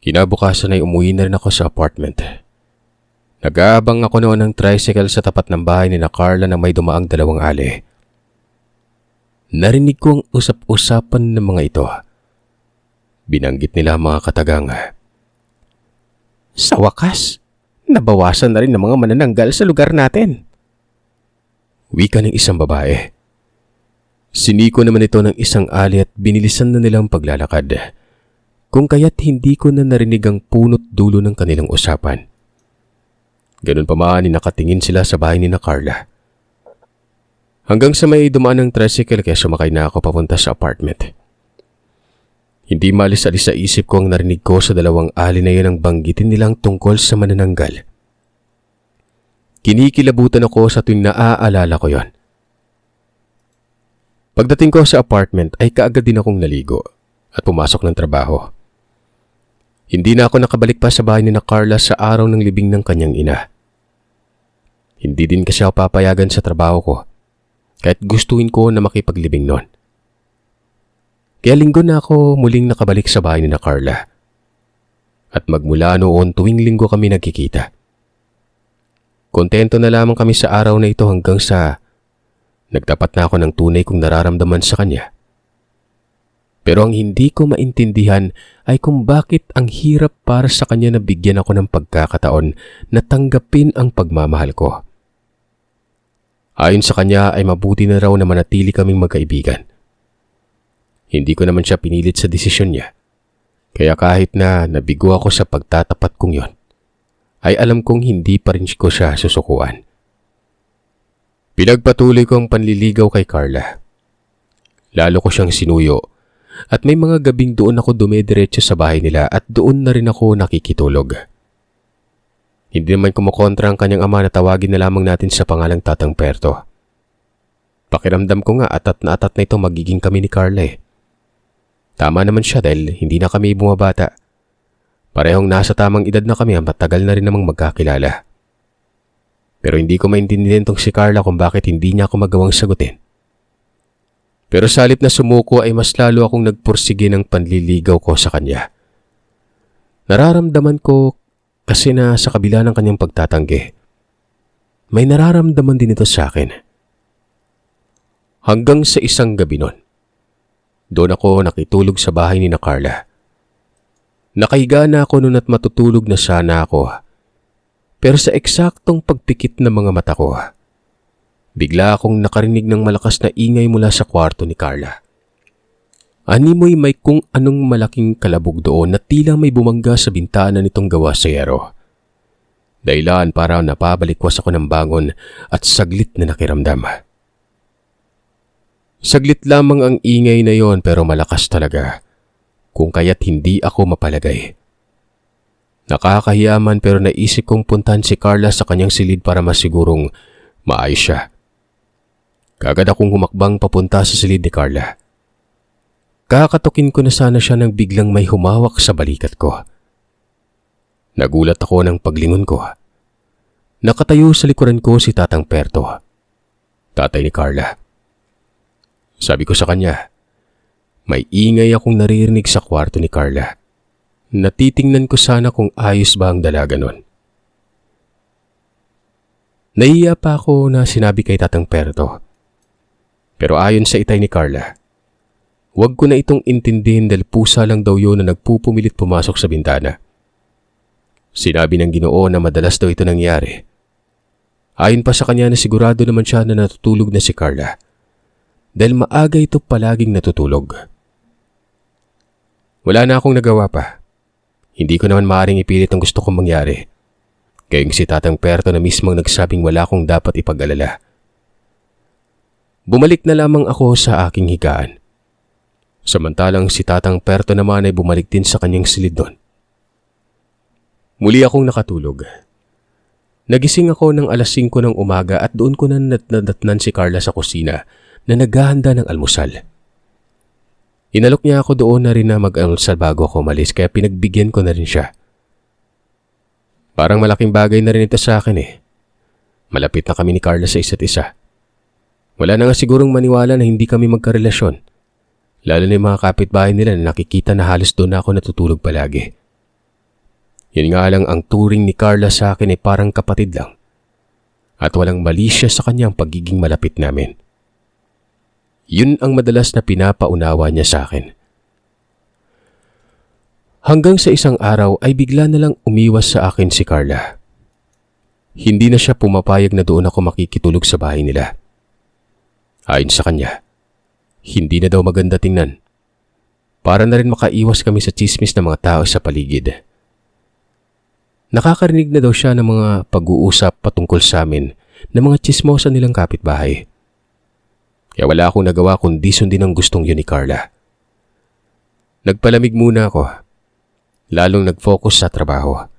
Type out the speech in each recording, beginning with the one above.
Kinabukasan ay umuwi na rin ako sa apartment. Nag-aabang ako noon ng tricycle sa tapat ng bahay ni na Carla na may dumaang dalawang ali. Narinig ko ang usap-usapan ng mga ito. Binanggit nila ang mga katagang. Sa wakas, nabawasan na rin ng mga manananggal sa lugar natin. Wika ng isang babae. Siniko naman ito ng isang ali at binilisan na nilang paglalakad. Kung kaya't hindi ko na narinig ang punot dulo ng kanilang usapan. Ganun pa man nakatingin sila sa bahay ni na Carla. Hanggang sa may dumaan ng tricycle kaya sumakay na ako papunta sa apartment. Hindi malis-alis sa isip ko ang narinig ko sa dalawang ali na yun ang banggitin nilang tungkol sa manananggal. Kinikilabutan ako sa tuwing naaalala ko yon. Pagdating ko sa apartment ay kaagad din akong naligo at pumasok ng trabaho. Hindi na ako nakabalik pa sa bahay ni na Carla sa araw ng libing ng kanyang ina. Hindi din kasi ako papayagan sa trabaho ko kahit gustuin ko na makipaglibing noon. Kaya linggo na ako muling nakabalik sa bahay ni na Carla. At magmula noon tuwing linggo kami nagkikita. Kontento na lamang kami sa araw na ito hanggang sa nagtapat na ako ng tunay kong nararamdaman sa kanya. Pero ang hindi ko maintindihan ay kung bakit ang hirap para sa kanya na bigyan ako ng pagkakataon na tanggapin ang pagmamahal ko. Ayon sa kanya ay mabuti na raw na manatili kaming magkaibigan. Hindi ko naman siya pinilit sa desisyon niya. Kaya kahit na nabigo ako sa pagtatapat kong yon, ay alam kong hindi pa rin ko siya susukuan. Pinagpatuloy ko ang panliligaw kay Carla. Lalo ko siyang sinuyo at may mga gabing doon ako dumediretso sa bahay nila at doon na rin ako nakikitulog. Hindi naman kumukontra ang kanyang ama na tawagin na lamang natin sa pangalang Tatang Perto. Pakiramdam ko nga atat na ito magiging kami ni Carla eh. Tama naman siya dahil hindi na kami bumabata. Parehong nasa tamang edad na kami at matagal na rin namang magkakilala. Pero hindi ko maintindihan tong si Carla kung bakit hindi niya ako magawang sagutin. Pero sa halip na sumuko ay mas lalo akong nagpursige ng panliligaw ko sa kanya. Nararamdaman ko kasi na sa kabila ng kanyang pagtatanggi, may nararamdaman din ito sa akin. Hanggang sa isang gabi nun, doon ako nakitulog sa bahay ni na Carla. Nakahiga na ako noon at matutulog na sana ako. Pero sa eksaktong pagpikit ng mga mata ko, bigla akong nakarinig ng malakas na ingay mula sa kwarto ni Carla. Animoy may kung anong malaking kalabog doon na tila may bumangga sa bintana nitong gawa sa yero. Dahilan para napabalikwas ako ng bangon at saglit na nakiramdam. Saglit lamang ang ingay na yon pero malakas talaga, kung kaya't hindi ako mapalagay. Nakakahiyaman pero naisip kong puntahan si Carla sa kanyang silid para masigurong maayos siya. Kagad akong humakbang papunta sa silid ni Carla. Kakatukin ko na sana siya nang biglang may humawak sa balikat ko. Nagulat ako ng paglingon ko. Nakatayo sa likuran ko si Tatang Perto, tatay ni Carla. Sabi ko sa kanya, may ingay akong naririnig sa kwarto ni Carla. Natitingnan ko sana kung ayos ba ang dalaga nun. Nahiya pa ako na sinabi kay Tatang Perto. Pero ayon sa itay ni Carla, huwag ko na itong intindihin dahil pusa lang daw yun na nagpupumilit pumasok sa bintana. Sinabi ng Ginoo na madalas daw ito nangyari. Ayon pa sa kanya na sigurado naman siya na natutulog na si Carla dahil maaga ito palaging natutulog. Wala na akong nagawa pa. Hindi ko naman maaaring ipilit ang gusto kong mangyari. Gayong si Tatang Perto na mismong nagsabing wala akong dapat ipag-alala. Bumalik na lamang ako sa aking higaan. Samantalang si Tatang Perto naman ay bumalik din sa kanyang silid doon. Muli akong nakatulog. Nagising ako ng alas 5 ng umaga at doon ko na nadatnan si Carla sa kusina na naghahanda ng almusal. Inalok niya ako doon na rin na mag-almusal bago ako umalis kaya pinagbigyan ko na rin siya. Parang malaking bagay na rin ito sa akin eh. Malapit na kami ni Carla sa isa't isa. Wala na nga sigurong maniwala na hindi kami magkarelasyon. Lalo na yung mga kapitbahay nila na nakikita na halos doon na ako natutulog palagi. Yun nga lang, ang turing ni Carla sa akin ay parang kapatid lang. At walang mali siya sa kanyang pagiging malapit namin. Yun ang madalas na pinapaunawa niya sa akin. Hanggang sa isang araw ay bigla na lang umiwas sa akin si Carla. Hindi na siya pumapayag na doon ako makikitulog sa bahay nila. Ayon sa kanya, hindi na daw maganda tingnan. Para na rin makaiwas kami sa tsismis ng mga tao sa paligid. Nakakarinig na daw siya ng mga pag-uusap patungkol sa amin ng mga tsismosa nilang kapitbahay. Kaya wala akong nagawa kundi sundin ang gustong yun ni Carla. Nagpalamig muna ako, lalong nag-focus sa trabaho.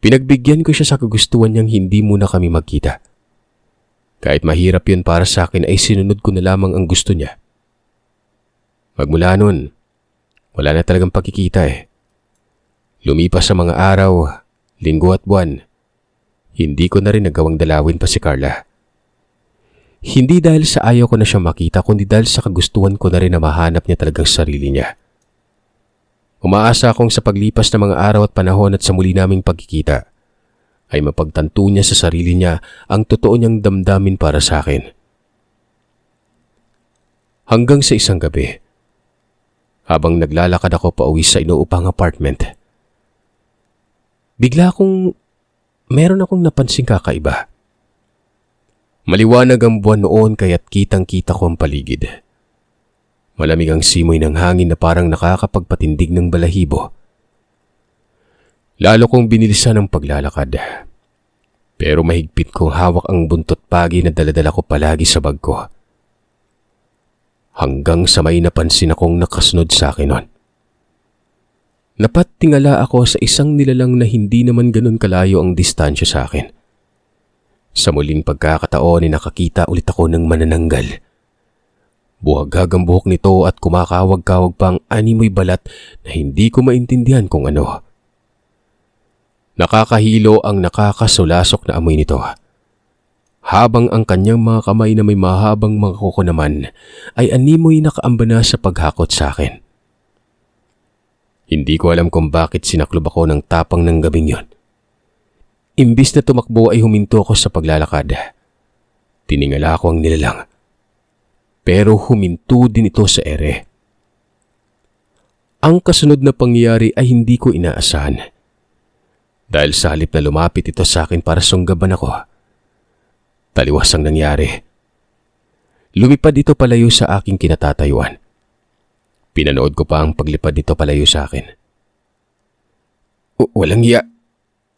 Pinagbigyan ko siya sa kagustuhan niyang hindi muna kami magkita. Kahit mahirap yun para sa akin ay sinunod ko na lamang ang gusto niya. Magmula nun, wala na talagang pagkikita eh. Lumipas sa mga araw, linggo at buwan, hindi ko na rin nagawang dalawin pa si Carla. Hindi dahil sa ayaw ko na siya makita, kundi dahil sa kagustuhan ko na rin na mahanap niya talagang sarili niya. Umaasa akong sa paglipas ng mga araw at panahon at sa muli naming pagkikita, ay mapagtanto niya sa sarili niya ang totoo niyang damdamin para sa akin. Hanggang sa isang gabi, habang naglalakad ako pauwi sa inuupang apartment, bigla meron akong napansing kakaiba. Maliwanag ang buwan noon kaya't kitang-kita ko ang paligid. Malamig ang simoy ng hangin na parang nakakapagpatindig ng balahibo. Lalo kong binilisan ang paglalakad. Pero mahigpit kong hawak ang buntot pagi na daladala ko palagi sa bag ko. Hanggang sa may napansin akong nakasunod sa akin nun. Napatingala ako sa isang nilalang na hindi naman ganun kalayo ang distansya sa akin. Sa muling pagkakataon ay nakakita ulit ako ng manananggal. Buhagag ang buhok nito at kumakawag-kawag pang animoy balat na hindi ko maintindihan kung ano. Nakakahilo ang nakakasulasok na amoy nito. Habang ang kanyang mga kamay na may mahabang mga kuko naman ay animoy nakaambana sa paghakot sa akin. Hindi ko alam kung bakit sinaklob ako ng tapang ng gabing yon. Imbis na tumakbo ay huminto ako sa paglalakad. Tiningala ko ang nilalang. Pero huminto din ito sa ere. Ang kasunod na pangyayari ay hindi ko inaasahan. Dahil sa halip na lumapit ito sa akin para sunggaban ako, taliwas ang nangyari. Lumipad ito palayo sa aking kinatatayuan. Pinanood ko pa ang paglipad nito palayo sa akin. Walang hiya.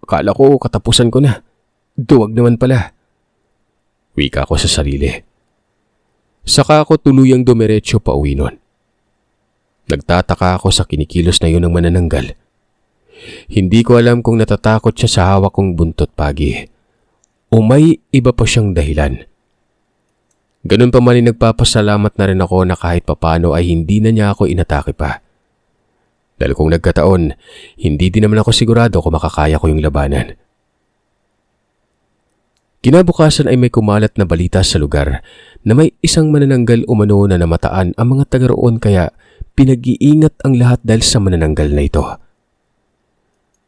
Akala ko katapusan ko na. Duwag naman pala. Wika ko sa sarili. Saka ako tuluyang dumiretso pa uwi nun. Nagtataka ako sa kinikilos na yun ng manananggal. Hindi ko alam kung natatakot siya sa hawak kong buntot pagi o may iba pa siyang dahilan. Ganun pa man ay nagpapasalamat na rin ako na kahit papano ay hindi na niya ako inatake pa. Dahil kung nagkataon, hindi din naman ako sigurado kung makakaya ko yung labanan. Kinabukasan ay may kumalat na balita sa lugar na may isang manananggal umano na namataan ang mga taga roon kaya pinag-iingat ang lahat dahil sa manananggal na ito.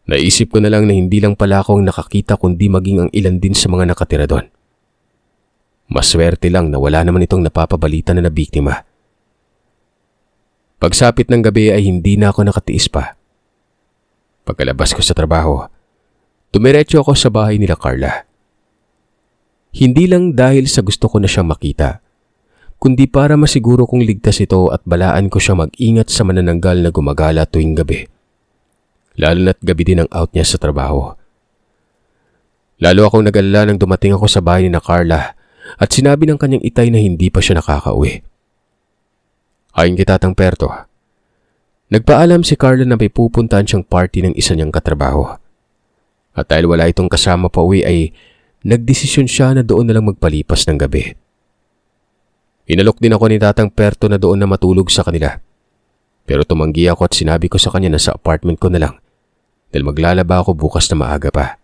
Naisip ko na lang na hindi lang pala akong nakakita kundi maging ang ilan din sa mga nakatira doon. Maswerte lang na wala naman itong napapabalita na nabiktima. Pagsapit ng gabi ay hindi na ako nakatiis pa. Pagkalabas ko sa trabaho, dumiretso ako sa bahay nila Carla. Hindi lang dahil sa gusto ko na siyang makita, kundi para masiguro kong ligtas ito at balaan ko siya mag-ingat sa manananggal na gumagala tuwing gabi. Lalo na't gabi din ang out niya sa trabaho. Lalo akong nag-alala nang dumating ako sa bahay ni na Carla at sinabi ng kanyang itay na hindi pa siya nakakauwi. Ayon kay Tatang Perto, nagpaalam si Carla na may pupuntahan siyang party ng isa niyang katrabaho. At dahil wala itong kasama pa uwi ay nagdesisyon siya na doon na lang magpalipas ng gabi. Inalok din ako ni Tatang Perto na doon na matulog sa kanila. Pero tumanggi ako at sinabi ko sa kanya na sa apartment ko na lang dahil maglalaba ako bukas na maaga pa.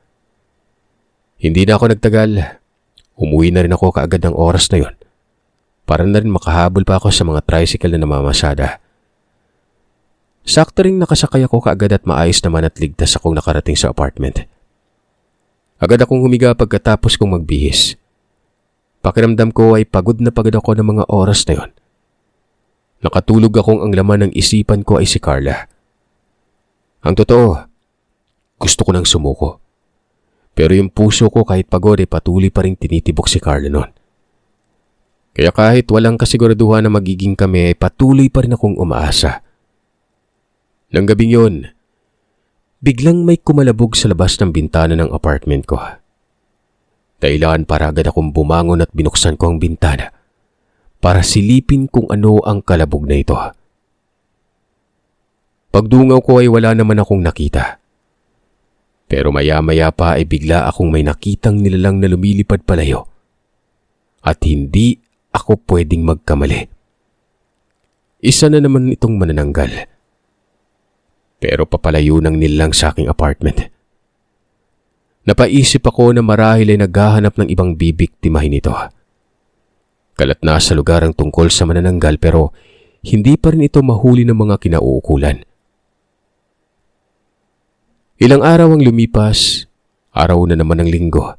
Hindi na ako nagtagal. Umuwi na rin ako kaagad ng oras na yon para na rin makahabol pa ako sa mga tricycle na namamasada. Sakto ring nakasakay ako kaagad at maayos naman at ligtas akong nakarating sa apartment. Agad akong humiga pagkatapos kong magbihis. Pakiramdam ko ay pagod na pagod ako ng mga oras na yon. Nakatulog akong ang laman ng isipan ko ay si Carla. Ang totoo, gusto ko nang sumuko. Pero yung puso ko kahit pagod ay patuloy pa rin tinitibok si Carla noon. Kaya kahit walang kasiguraduhan na magiging kami ay patuloy pa rin akong umaasa. Nang gabing yun, biglang may kumalabog sa labas ng bintana ng apartment ko. Dahilan para agad akong bumangon at binuksan ko ang bintana para silipin kung ano ang kalabog na ito. Pagdungaw ko ay wala naman akong nakita. Pero maya-maya pa ay bigla akong may nakitang nilalang na lumilipad palayo. At hindi ako pwedeng magkamali. Isa na naman itong manananggal. Pero papalayo ng nilalang sa aking apartment. Napaisip ako na marahil ay naghahanap ng ibang bibiktimahin ito. Kalat na sa lugar ang tungkol sa manananggal pero hindi pa rin ito mahuli ng mga kinauukulan. Ilang araw ang lumipas, araw na naman ng linggo.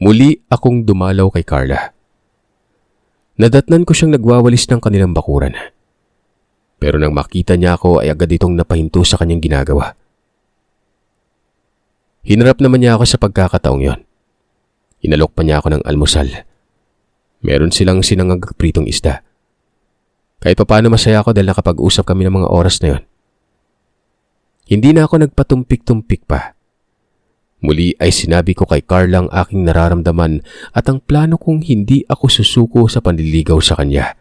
Muli akong dumalaw kay Carla. Nadatnan ko siyang nagwawalis ng kanilang bakuran. Pero nang makita niya ako ay agad itong napahinto sa kanyang ginagawa. Hinarap naman niya ako sa pagkakataong yon. Inalok pa niya ako ng almusal. Meron silang sinangag pritong isda. Kahit papaano masaya ako dahil nakapag-usap kami ng mga oras na yon. Hindi na ako nagpatumpik-tumpik pa. Muli ay sinabi ko kay Carla ang aking nararamdaman at ang plano kong hindi ako susuko sa panliligaw sa kanya.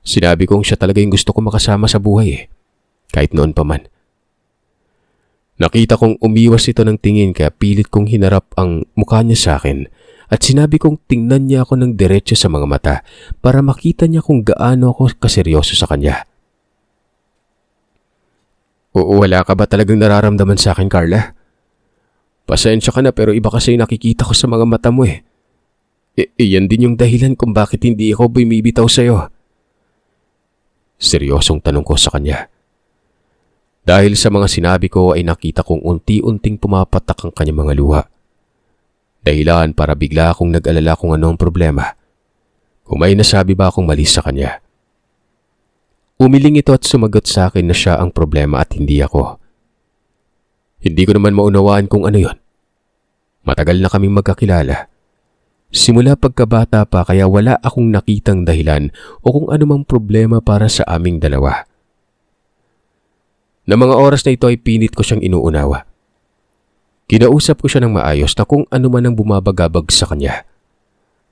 Sinabi kong siya talaga yung gusto ko makasama sa buhay kahit noon pa man. Nakita kong umiwas ito ng tingin kaya pilit kong hinarap ang mukha niya sa akin at sinabi kong tingnan niya ako ng diretso sa mga mata para makita niya kung gaano ako kaseryoso sa kanya. Wala ka ba talagang nararamdaman sa akin, Carla? Pasensya ka na pero iba kasi nakikita ko sa mga mata mo Iyan din yung dahilan kung bakit hindi ako bumibitaw sa'yo. Seryosong tanong ko sa kanya. Dahil sa mga sinabi ko ay nakita kong unti-unting pumapatak ang kanyang mga luha. Dahilan para bigla akong nag-alala kung ano ang problema. Kung may nasabi ba akong mali sa kanya. Umiling ito at sumagot sa akin na siya ang problema at hindi ako. Hindi ko naman maunawaan kung ano yon. Matagal na kaming magkakilala. Simula pagkabata pa kaya wala akong nakitang dahilan o kung anumang problema para sa aming dalawa. Na mga oras na ito ay pinit ko siyang inuunawa. Kinausap ko siya ng maayos na kung ano man ang bumabagabag sa kanya.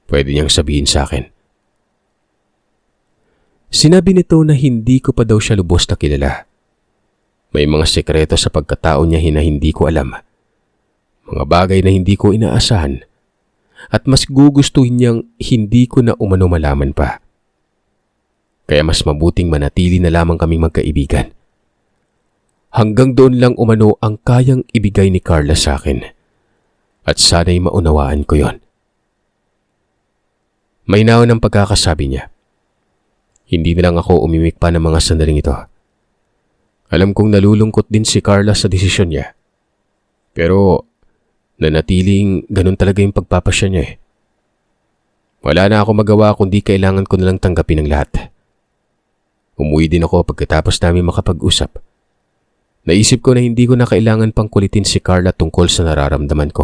Pwede niyang sabihin sa akin. Sinabi nito na hindi ko pa daw siya lubos na kilala. May mga sekreto sa pagkatao niya na hindi ko alam. Mga bagay na hindi ko inaasahan. At mas gugustuhin niyang hindi ko na umano malaman pa. Kaya mas mabuting manatili na lamang kaming magkaibigan. Hanggang doon lang umano ang kayang ibigay ni Carla sa akin. At sana'y maunawaan ko yon. May naon ang pagkakasabi niya. Hindi na lang ako umimik pa ng mga sandaling ito. Alam kong nalulungkot din si Carla sa desisyon niya. Pero nanatiling ganun talaga yung pagpapasya niya Wala na ako magawa kundi kailangan ko na lang tanggapin ang lahat. Umuwi din ako pagkatapos namin makapag-usap. Naisip ko na hindi ko na kailangan pang kulitin si Carla tungkol sa nararamdaman ko.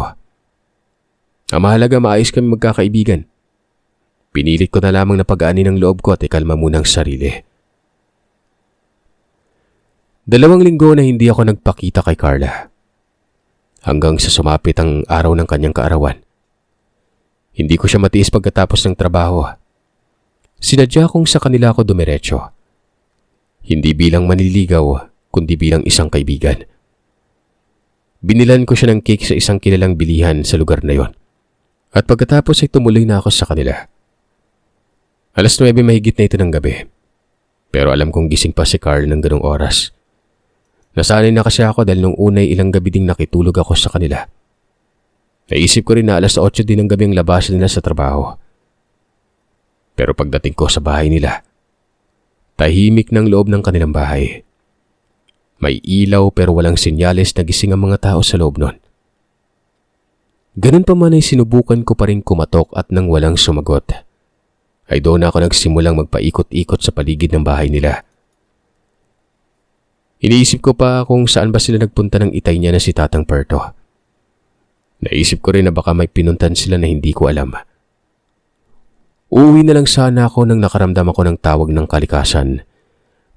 Ang mahalaga maayos kami magkakaibigan. Pinilit ko na lamang na pag-aani ng loob ko at ikalma muna ang sarili. 2 linggo na hindi ako nagpakita kay Carla. Hanggang sa sumapit ang araw ng kanyang kaarawan. Hindi ko siya matiis pagkatapos ng trabaho. Sinadya kong sa kanila ako dumiretso. Hindi bilang manliligaw, kundi bilang isang kaibigan. Binilan ko siya ng cake sa isang kilalang bilihan sa lugar na yon. At pagkatapos ay tumuloy na ako sa kanila. 9:00 mahigit na ito ng gabi. Pero alam kong gising pa si Carl ng ganong oras. Nasanay na kasi ako dahil nung unay ilang gabi ding nakitulog ako sa kanila. Naisip ko rin na 8:00 din ng gabi ang labas nila sa trabaho. Pero pagdating ko sa bahay nila, Tahimik ng loob ng kanilang bahay. May ilaw pero walang senyales na gising ang mga tao sa loob nun. Ganun pa man ay sinubukan ko pa rin kumatok at nang walang sumagot, ay doon ako nagsimulang magpaikot-ikot sa paligid ng bahay nila. Iniisip ko pa kung saan ba sila nagpunta ng itay niya na si Tatang Perto. Naisip ko rin na baka may pinuntan sila na hindi ko alam. Uuwi na lang sana ako nang nakaramdam ako ng tawag ng kalikasan,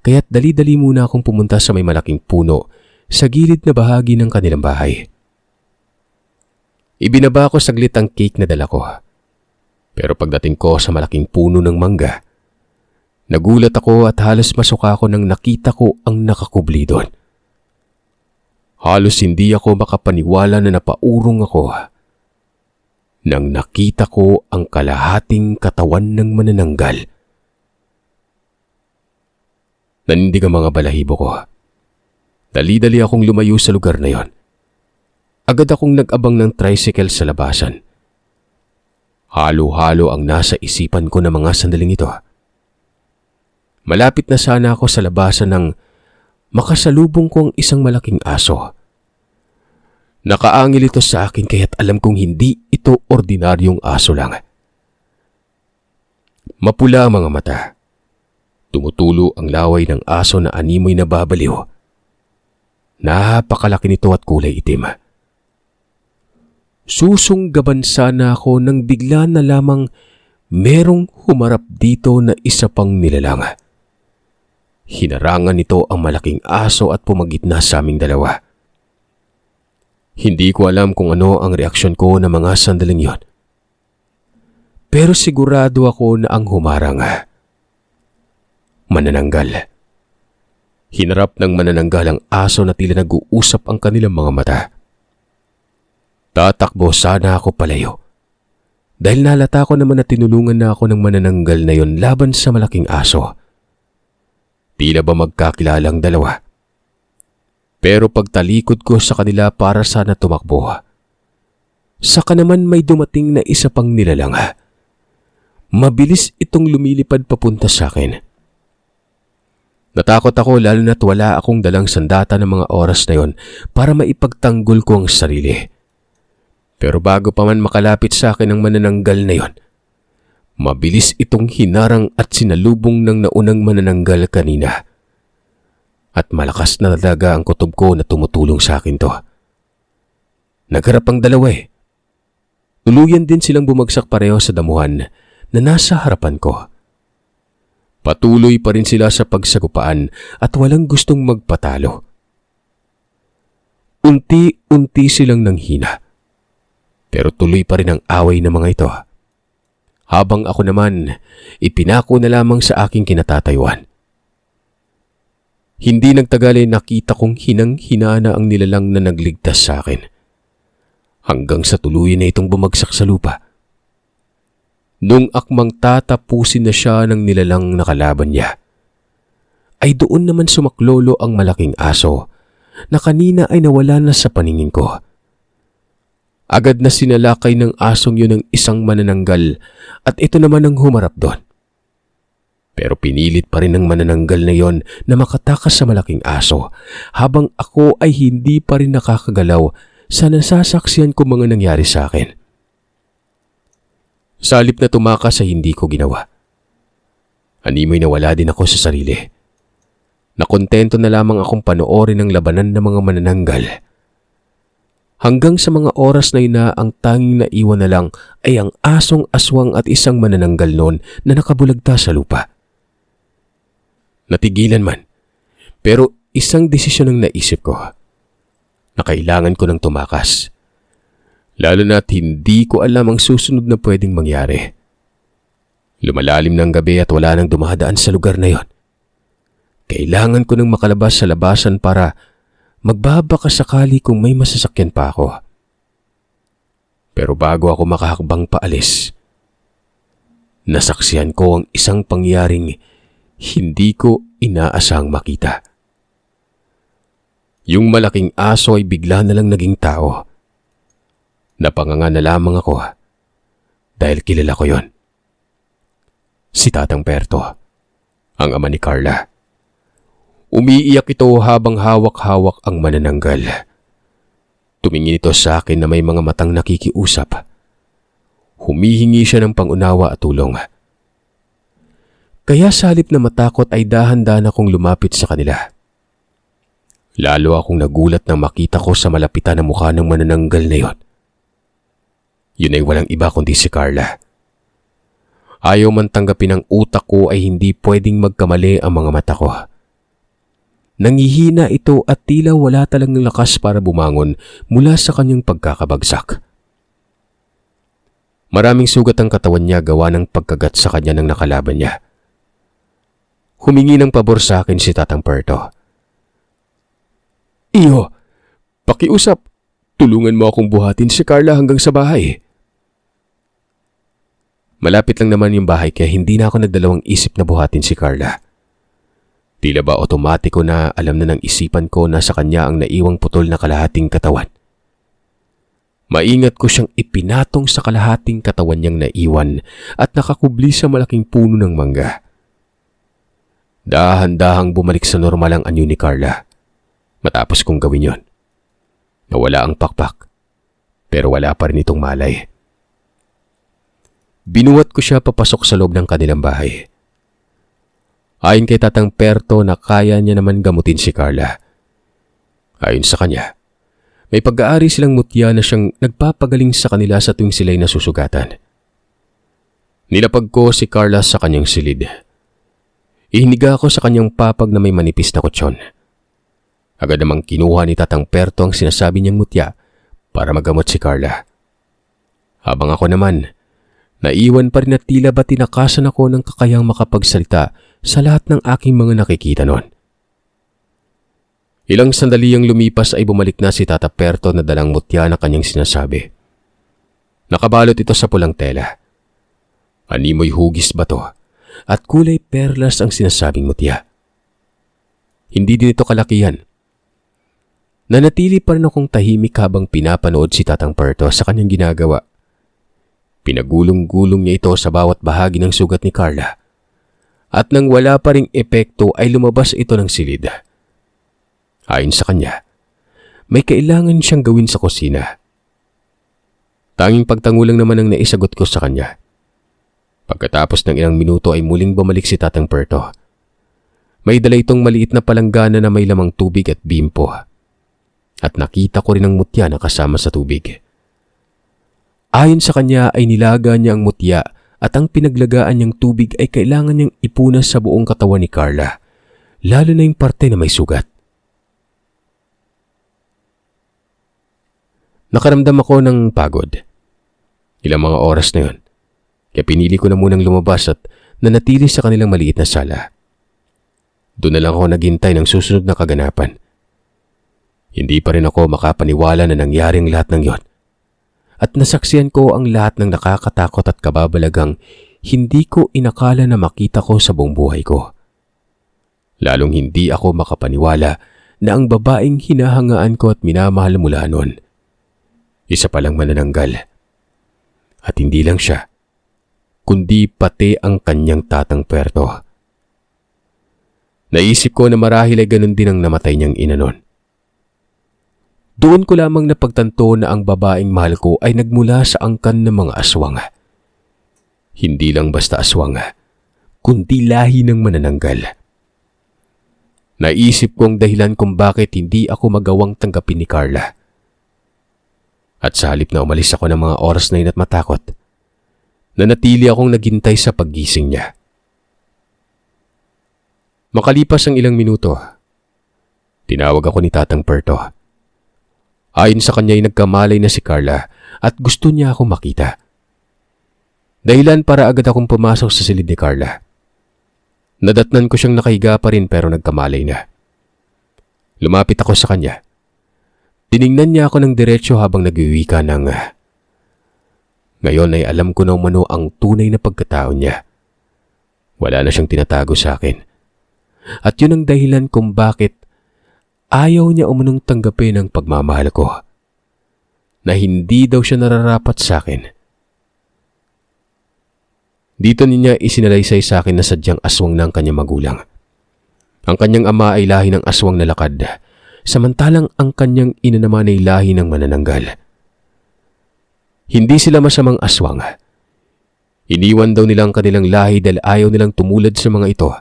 kaya't dali-dali muna akong pumunta sa may malaking puno sa gilid na bahagi ng kanilang bahay. Ibinaba ko saglit ang cake na dala ko. Pero pagdating ko sa malaking puno ng mangga, nagulat ako at halos masuka ako nang nakita ko ang nakakubli doon. Halos hindi ako makapaniwala na napaurong ako nang nakita ko ang kalahating katawan ng manananggal. Nanindig ang mga balahibo ko. Dali-dali akong lumayo sa lugar na yon. Agad akong nag-abang ng tricycle sa labasan. Halo-halo ang nasa isipan ko na mga sandaling ito. Malapit na sana ako sa labasan nang makasalubong ko ang isang malaking aso. Nakaangil ito sa akin kaya't alam kong hindi ito ordinaryong aso lang. Mapula ang mga mata. Tumutulo ang laway ng aso na animoy na babaliw. Napakalaki nito at kulay itim. Susunggaban sana ako nang bigla na lamang merong humarap dito na isa pang nilalang. Hinarangan nito ang malaking aso at pumagitna sa aming dalawa. Hindi ko alam kung ano ang reaksyon ko na mga sandaling yon. Pero sigurado ako na ang humarang manananggal. Hinarap ng manananggal ang aso na tila nag-uusap ang kanilang mga mata. Tatakbo sana ako palayo. Dahil nalata ko naman na tinulungan na ako ng manananggal na yon laban sa malaking aso. Tila ba magkakilalang dalawa? Pero pagtalikod ko sa kanila para sana tumakbo, saka naman may dumating na isa pang nilalang. Mabilis itong lumilipad papunta sa akin. Natakot ako lalo na't wala akong dalang sandata ng mga oras na yon para maipagtanggol ko ang sarili. Pero bago pa man makalapit sa akin ang manananggal na yon, mabilis itong hinarang at sinalubong ng naunang manananggal kanina. At malakas na talaga ang kutob ko na tumutulong sa akin to. Nagharap ang dalawa eh. Tuluyan din silang bumagsak pareho sa damuhan na nasa harapan ko. Patuloy pa rin sila sa pagsagupaan at walang gustong magpatalo. Unti-unti silang nanghina. Pero tuloy pa rin ang away ng mga ito. Habang ako naman, ipinako na lamang sa aking kinatatayuan. Hindi nagtagal ay nakita kong hinang-hina na ang nilalang na nagligtas sa akin. Hanggang sa tuluyan na itong bumagsak sa lupa. Nung akmang tatapusin na siya ng nilalang na kalaban niya, ay doon naman sumaklolo ang malaking aso na kanina ay nawala na sa paningin ko. Agad na sinalakay ng asong yun ng isang manananggal at ito naman ang humarap doon. Pero pinilit pa rin ng manananggal na yon na makatakas sa malaking aso habang ako ay hindi pa rin nakakagalaw sa nasasaksiyan ko mga nangyari sa akin. Sa halip na tumakas ay hindi ko ginawa. Animoy nawala din ako sa sarili. Nakontento na lamang akong panoorin ang labanan ng mga manananggal. Hanggang sa mga oras na yun na ang tanging naiwan na lang ay ang asong aswang at isang manananggal noon na nakabulagta sa lupa. Natigilan man, pero isang desisyon ang naisip ko na kailangan ko ng tumakas. Lalo na't hindi ko alam ang susunod na pwedeng mangyari. Lumalalim ng gabi at wala nang dumadaan sa lugar na yon. Kailangan ko nang makalabas sa labasan para magbabaka sakali kung may masasakyan pa ako. Pero bago ako makahakbang paalis, nasaksihan ko ang isang pangyaring hindi ko inaasahang makita. Yung malaking aso ay bigla na lang naging tao. Napanganga na lamang ako dahil kilala ko yon. Si Tatang Perto, ang ama ni Carla. Umiiyak ito habang hawak-hawak ang manananggal. Tumingin ito sa akin na may mga matang nakikiusap. Humihingi siya ng pangunawa at tulong. Kaya sa halip na matakot ay dahan-dahan akong lumapit sa kanila. Lalo akong nagulat nang makita ko sa malapitan na mukha ng manananggal na yon. Yun ay walang iba kundi si Carla. Ayaw man tanggapin ng utak ko ay hindi pwedeng magkamali ang mga mata ko. Nangihina ito at tila wala talagang lakas para bumangon mula sa kanyang pagkakabagsak. Maraming sugat ang katawan niya gawa ng pagkagat sa kanya ng nakalaban niya. Humingi ng pabor sa akin si Tatang Perto. Iyo, pakiusap. Tulungan mo akong buhatin si Carla hanggang sa bahay. Malapit lang naman yung bahay kaya hindi na ako nagdalawang isip na buhatin si Carla. Tila ba otomatiko na alam na ng isipan ko na sa kanya ang naiwang putol na kalahating katawan. Maingat ko siyang ipinatong sa kalahating katawan niyang naiwan at nakakubli sa malaking puno ng mangga. Dahan-dahang bumalik sa normal ang anyo ni Carla. Matapos kong gawin yon, nawala ang pakpak, pero wala pa rin itong malay. Binuhat ko siya papasok sa loob ng kanilang bahay. Ayon kay Tatang Perto na kaya niya naman gamutin si Carla. Ayon sa kanya, may pag-aari silang mutya na siyang nagpapagaling sa kanila sa tuwing sila'y nasusugatan. Nilapag ko si Carla sa kanyang silid. Ihiniga ko sa kanyang papag na may manipis na kutsyon. Agad namang kinuha ni Tatang Perto ang sinasabi niyang mutya para magamot si Carla. Habang ako naman, naiwan pa rin at tila ba tinakasan ako ng kakayang makapagsalita sa lahat ng aking mga nakikita noon. Ilang sandali ang lumipas ay bumalik na si Tata Perto na dalang mutya na kanyang sinasabi. Nakabalot ito sa pulang tela. Animoy hugis ba to? At kulay perlas ang sinasabing mutya. Hindi din ito kalakihan. Nanatili pa rin akong tahimik habang pinapanood si Tatang Perto sa kanyang ginagawa. Pinagulong-gulong niya ito sa bawat bahagi ng sugat ni Carla. At nang wala pa ring epekto ay lumabas ito ng silid. Ayon sa kanya, may kailangan siyang gawin sa kusina. Tanging pagtangulang naman ang naisagot ko sa kanya. Pagkatapos ng ilang minuto ay muling bumalik si Tatang Perto. May dala itong maliit na palanggana na may lamang tubig at bimpo. At nakita ko rin ang mutya na kasama sa tubig. Ayon sa kanya ay nilaga niya ang mutya at ang pinaglagaan niyang tubig ay kailangan niyang ipunas sa buong katawan ni Carla, lalo na yung parte na may sugat. Nakaramdam ako ng pagod. Ilang mga oras na yun, kaya pinili ko na munang lumabas at nanatili sa kanilang maliit na sala. Doon na lang ako naghintay ng susunod na kaganapan. Hindi pa rin ako makapaniwala na nangyaring lahat ng yon. At nasaksiyan ko ang lahat ng nakakatakot at kababalagang hindi ko inakala na makita ko sa buong buhay ko. Lalong hindi ako makapaniwala na ang babaeng hinahangaan ko at minamahal mula noon, isa palang manananggal. At hindi lang siya, kundi pati ang kanyang Tatang Perto. Naisip ko na marahil ay ganun din ang namatay niyang ina noon. Doon ko lamang napagtanto na ang babaeng mahal ko ay nagmula sa angkan ng mga aswang. Hindi lang basta aswang, kundi lahi ng manananggal. Naisip ko ang dahilan kung bakit hindi ako magawang tanggapin ni Carla. At sa halip na umalis ako ng mga oras na yun at matakot, nanatili akong naghintay sa paggising niya. Makalipas ang ilang minuto, tinawag ako ni Tatang Perto. Ayon sa kanya ay nagkamalay na si Carla at gusto niya akong makita. Dahilan para agad akong pumasok sa silid ni Carla. Nadatnan ko siyang nakahiga pa rin pero nagkamalay na. Lumapit ako sa kanya. Tiningnan niya ako ng diretsyo habang nagwiwika ng ngayon ay alam ko na umano ang tunay na pagkatao niya. Wala na siyang tinatago sa akin. At yun ang dahilan kung bakit ayaw niya umunong tanggapin ang pagmamahal ko. Na hindi daw siya nararapat sa akin. Dito niya isinalaysay sa akin na sadyang aswang ng kanyang magulang. Ang kanyang ama ay lahi ng aswang na lakad, samantalang ang kanyang ina naman ay lahi ng manananggal. Hindi sila masamang aswang. Iniwan daw nila ang kanilang lahi dahil ayaw nilang tumulad sa mga ito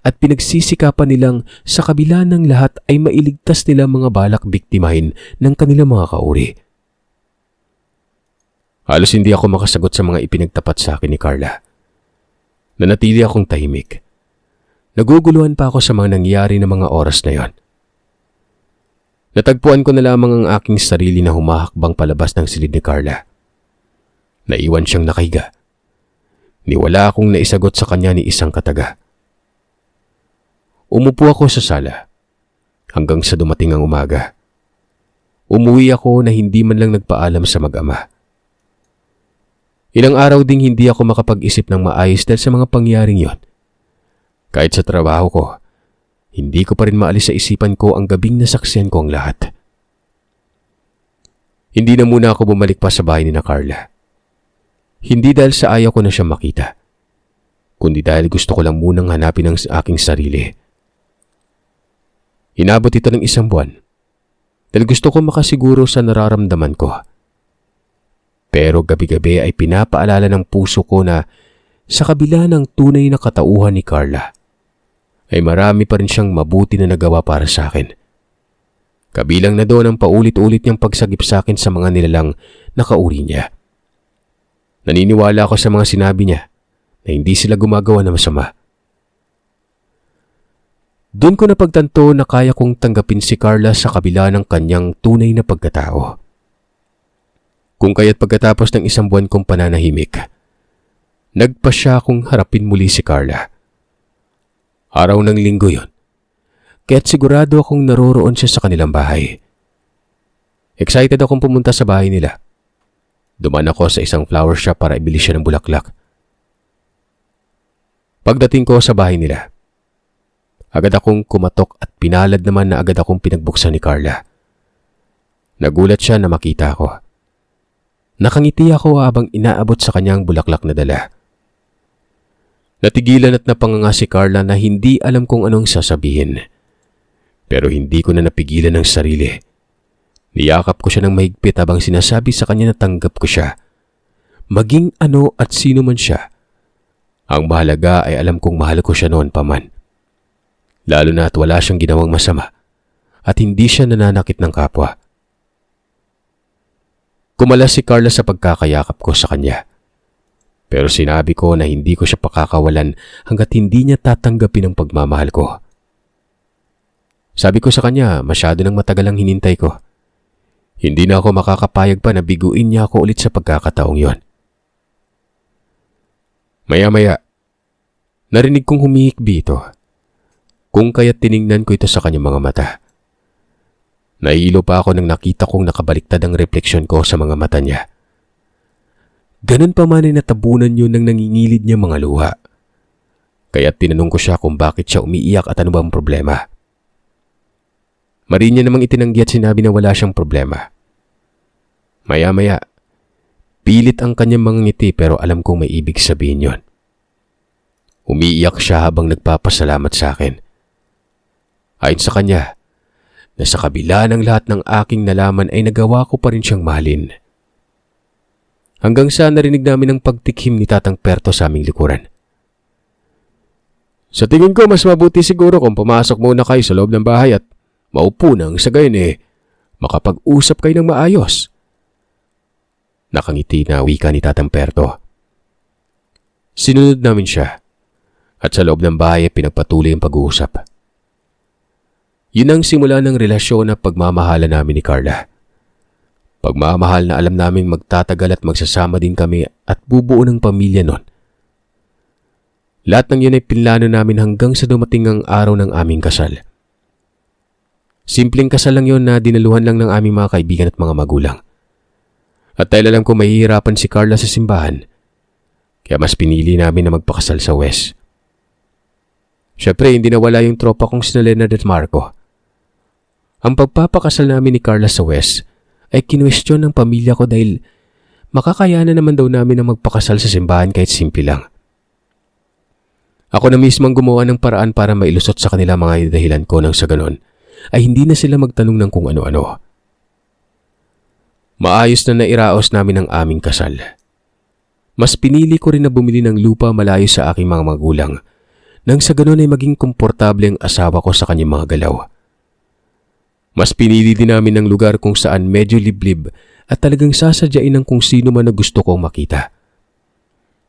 at pinagsisikapan nilang sa kabila ng lahat ay mailigtas nila mga balak biktimahin ng kanilang mga kauri. Halos hindi ako makasagot sa mga ipinagtapat sa akin ni Carla. Nanatili akong tahimik. Naguguluhan pa ako sa mga nangyari na mga oras na yon. Natagpuan ko na lamang ang aking sarili na humahakbang palabas ng silid ni Carla. Naiwan siyang nakahiga. Niwala akong naisagot sa kanya ni isang kataga. Umupo ako sa sala hanggang sa dumating ang umaga. Umuwi ako na hindi man lang nagpaalam sa mag-ama. Ilang araw ding hindi ako makapag-isip ng maayos dahil sa mga pangyaring yon. Kahit sa trabaho ko, hindi ko pa rin maalis sa isipan ko ang gabing nasaksihan ko ang lahat. Hindi na muna ako bumalik pa sa bahay ni na Carla. Hindi dahil sa ayaw ko na siya makita, kundi dahil gusto ko lang munang hanapin ang aking sarili. Inabot ito ng 1 buwan dahil gusto ko makasiguro sa nararamdaman ko. Pero gabi-gabi ay pinapaalala ng puso ko na sa kabila ng tunay na katauhan ni Carla, ay marami pa rin siyang mabuti na nagawa para sa akin. Kabilang na doon ang paulit-ulit niyang pagsagip sa akin sa mga nilalang na kauri niya. Naniniwala ako sa mga sinabi niya na hindi sila gumagawa ng masama. Doon ko napagtanto na kaya kong tanggapin si Carla sa kabila ng kanyang tunay na pagkatao. Kung kaya't pagkatapos ng 1 buwan kong pananahimik, nagpa siya akong harapin muli si Carla. Araw ng linggo yon, kaya't sigurado akong naroroon siya sa kanilang bahay. Excited akong pumunta sa bahay nila. Dumaan ako sa isang flower shop para ibili siya ng bulaklak. Pagdating ko sa bahay nila, agad akong kumatok at pinalad naman na agad akong pinagbuksan ni Carla. Nagulat siya na makita ako. Nakangiti ako habang inaabot sa kanyang bulaklak na dala. Natigilan at napanganga si Carla na hindi alam kung anong sasabihin. Pero hindi ko na napigilan ang sarili. Niyakap ko siya ng mahigpit habang sinasabi sa kanya na tanggap ko siya. Maging ano at sino man siya. Ang mahalaga ay alam kong mahal ko siya noon pa man. Lalo na at wala siyang ginawang masama at hindi siya nananakit ng kapwa. Kumalas si Carla sa pagkakayakap ko sa kanya. Pero sinabi ko na hindi ko siya pakakawalan hanggat hindi niya tatanggapin ang pagmamahal ko. Sabi ko sa kanya, masyado nang matagal ang hinintay ko. Hindi na ako makakapayag pa na biguin niya ako ulit sa pagkakataong yon. Maya-maya, narinig kong humihikbi ito. Kung kaya't tiningnan ko ito sa kanyang mga mata. Nahihilo pa ako nang nakita kong nakabaliktad ang refleksyon ko sa mga mata niya. Ganun pa man ay natabunan yun ng nangingilid niya mga luha. Kaya't tinanong ko siya kung bakit siya umiiyak at ano ba ang problema. Marinya namang itinanggi at sinabi na wala siyang problema. Maya-maya, pilit ang kanyang mga ngiti pero alam kong may ibig sabihin yon. Umiiyak siya habang nagpapasalamat sa akin. Ayon sa kanya, na sa kabila ng lahat ng aking nalaman ay nagawa ko pa rin siyang mahalin. Hanggang sa narinig namin ang pagtikhim ni Tatang Perto sa aming likuran. Sa tingin ko mas mabuti siguro kung pumasok muna kayo sa loob ng bahay at maupo nang sa gayon makapag-usap kayo ng maayos. Nakangiti na wika ni Tatang Perto. Sinunod namin siya at sa loob ng bahay pinagpatuloy ang pag-uusap. Yun ang simula ng relasyon na pagmamahala namin ni Carla. Pagmamahal na alam naming magtatagal at magsasama din kami at bubuo ng pamilya nun. Lahat ng yun ay pinlano namin hanggang sa dumating ang araw ng aming kasal. Simpleng kasal lang yun na dinaluhan lang ng aming mga kaibigan at mga magulang. At dahil alam ko mahihirapan si Carla sa simbahan, kaya mas pinili namin na magpakasal sa West. Siyempre, hindi nawala yung tropa kong sina Leonard at Marco. Ang pagpapakasal namin ni Carla sa West ay kinwestiyon ng pamilya ko dahil makakayanan naman daw namin na magpakasal sa simbahan kahit simple lang. Ako na mismo ang gumawa ng paraan para mailusot sa kanila mga dahilan ko nang sa ganon ay hindi na sila magtanong ng kung ano-ano. Maayos na nairaos namin ang aming kasal. Mas pinili ko rin na bumili ng lupa malayo sa aking mga magulang nang sa ganon ay maging komportable ang asawa ko sa kanyang mga galaw. Mas pinili din namin ng lugar kung saan medyo liblib at talagang sasadyain ng kung sino man na gusto kong makita.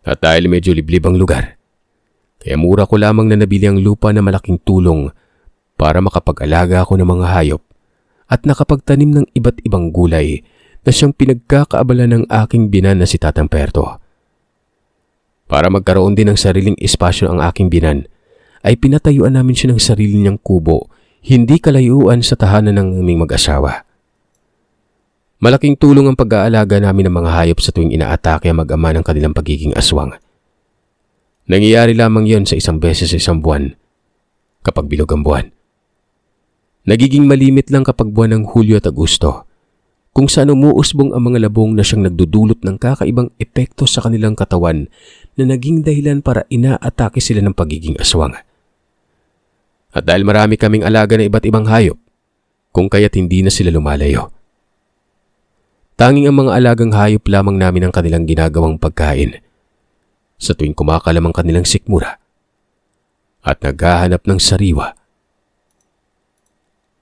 At dahil medyo liblib ang lugar, kaya mura ko lamang na nabili ang lupa na malaking tulong para makapag-alaga ako ng mga hayop at nakapagtanim ng iba't ibang gulay na siyang pinagkakaabala ng aking binan na si Tatang Perto. Para magkaroon din ng sariling espasyo ang aking binan, ay pinatayuan namin siya ng sarili niyang kubo, hindi kalayuan sa tahanan ng aming mag-asawa. Malaking tulong ang pag-aalaga namin ng mga hayop sa tuwing inaatake ang mag-ama ng kanilang pagiging aswang. Nangyayari lamang yon sa isang beses sa isang buwan, kapag bilog ang buwan. Nagiging malimit lang kapag buwan ng Hulyo at Agosto, kung saan umuusbong ang mga labong na siyang nagdudulot ng kakaibang epekto sa kanilang katawan na naging dahilan para inaatake sila ng pagiging aswang. At dahil marami kaming alaga na iba't ibang hayop, kung kaya't hindi na sila lumalayo. Tanging ang mga alagang hayop lamang namin ang kanilang ginagawang pagkain sa tuwing kumakalam ang kanilang sikmura at naghahanap ng sariwa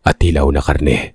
at hilaw na karne.